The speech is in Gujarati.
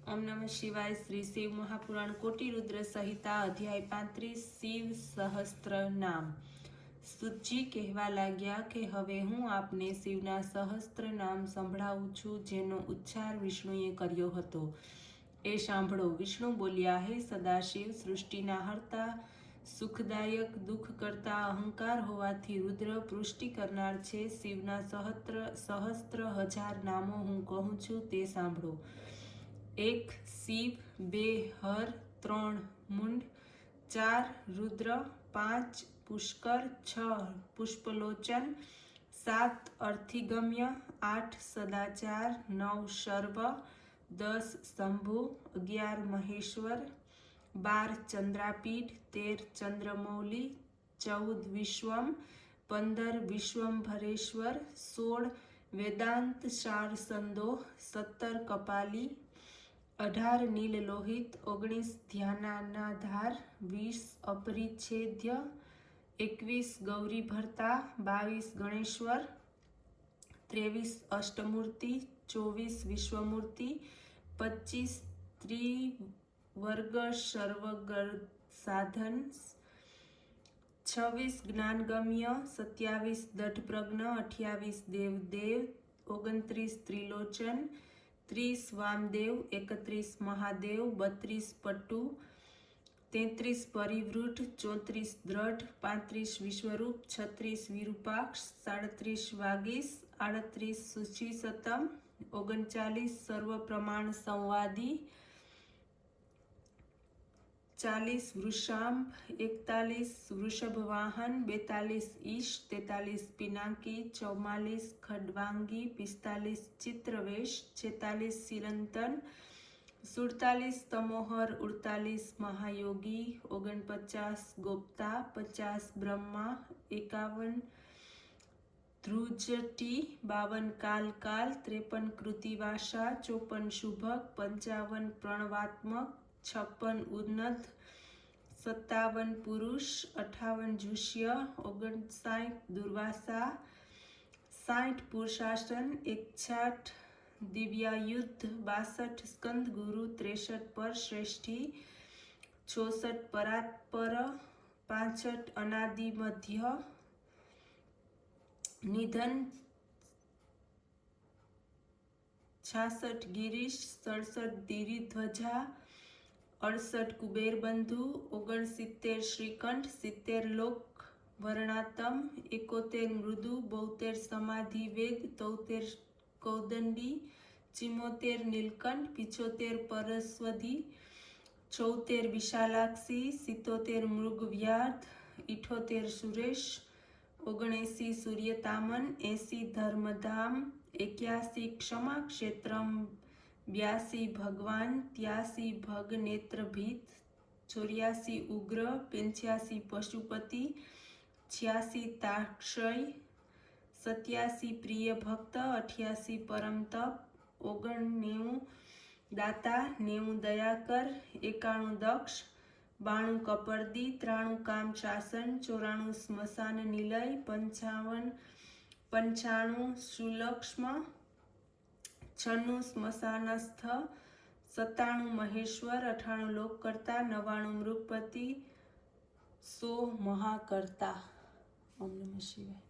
ओम नमः शिवाय। श्री शिव महापुराण कोटि रुद्र संहिता अध्याय 35 शिव सहस्त्र नाम। સુતજી કહેવા લાગ્યા કે હવે હું આપને શિવના સહસ્ત્ર નામ સંભળાવું છું, જેનો ઉચ્ચાર વિષ્ણુએ કર્યો હતો. એ સાંભળો. વિષ્ણુ બોલ્યા, હે સદાશિવ, સૃષ્ટિના હર્તા, સુખદાયક, દુઃખ કરતા અહંકાર હોવાથી રુદ્ર પુષ્ટિ કરનાર છે. શિવના સહસ્ત્ર હજાર નામો હું કહું છું, તે સાંભળો. 1 શિવ, 2 હર, 3 મુંડ, 4 રુદ્ર, 5 પુષ્કર, 6 પુષ્પલોચન, 7 અર્થિગમ્ય, 8 સદાચાર, 9 શર્વ, 10 શંભુ, 11 મહેશ્વર, 12 ચંદ્રાપીઠ, 13 ચંદ્રમૌલી, 14 વિશ્વમ, 15 વિશ્વંભરેશ્વર, 16 વેદાંત સાર સંદોહ, 17 કપાલી, 18 નીલલોહિત, 19 ધ્યાનાનાધાર, 20 અપરિચ્છેદ્ય, 21 ગૌરી ભરતા, 22 ગણેશ્વર, 23 અષ્ટમૂર્તિ, 24 વિશ્વમૂર્તિ, 25 ત્રિવર્ગ સર્વગર્ભ સાધન, 26 જ્ઞાનગમ્ય, 27 દઢપ્રજ્ઞ, 28 દેવદેવ, 29 ત્રિલોચન, 30 વામદેવ, 31 મહાદેવ, 32 પટુ, 33 પરિવૃઢ, 34 દ્રઢ, 35 વિશ્વરૂપ, 36 વિરૂપાક્ષ, 37 વાગીશ, 38 સુચિસતમ, 39 સર્વ પ્રમાણ સંવાદી, 40 વૃષાંભ, 41 વૃષભવાહન, 42 ઈશ, 43 પિનાકી, 44 ખડવાંગી, 45 ચિત્રવેશ, 46 ચિરંતન, 47 તમોહર, 48 મહાયોગી, 49 ગોપ્તા, 50 બ્રહ્મા, 51 ધ્રુજટી, 52 કાલકાલ, 53 કૃતિવાસા, 54 શુભક, 55 પ્રણવાત્મક, 56 ઉન્નત, 57 પુરુષ, 58 જુષ્ય, 59 દુર્વાસા, 60 પુરુષાસન, 61 દિવ્યાયુદ્ધ, 62 સ્કંદ ગુરુ, 63 પર શ્રેષ્ઠી, 64 પરાત્પર, 65 અનાદિ મધ્ય નિધન, 66 ગિરીશ, 67 ધીરીધ્વજા, 68 કુબેરબંધુ, 69 શ્રીકંઠ, 70 લોક વર્ણાતમ, 71 મૃદુ, 72 સમાધિવેદ, 73 કૌદંડી, 74 નીલકંઠ, 75 પરસ્વદી, 74 વિશાલાક્ષી, 77 મૃગવ્યાધ, 78 સુરેશ, 79 સૂર્યતામન, 80 ધર્મધામ, 81 ક્ષમા ક્ષેત્રમ, 82 ભગવાન, 83 ભગ નેત્રભીત, 84 ઉગ્ર, 85 પશુપતિ, 86 તાક્ષય, 87 પ્રિય ભક્ત, 88 પરમ તપ, 99 દાતા, 90 દયાકર, 91 દક્ષ, 92 કપર્દી, 93 કામ શાસન, 94 સ્મશાન નિલય, 95 સુલક્ષ્મ, 96 સ્મશાનસ્થ, 97 મહેશ્વર, 98 લોકકર્તા, 99 મૃગપતિ, 100 મહાકર્તા. ઓમ નમઃ શિવાય.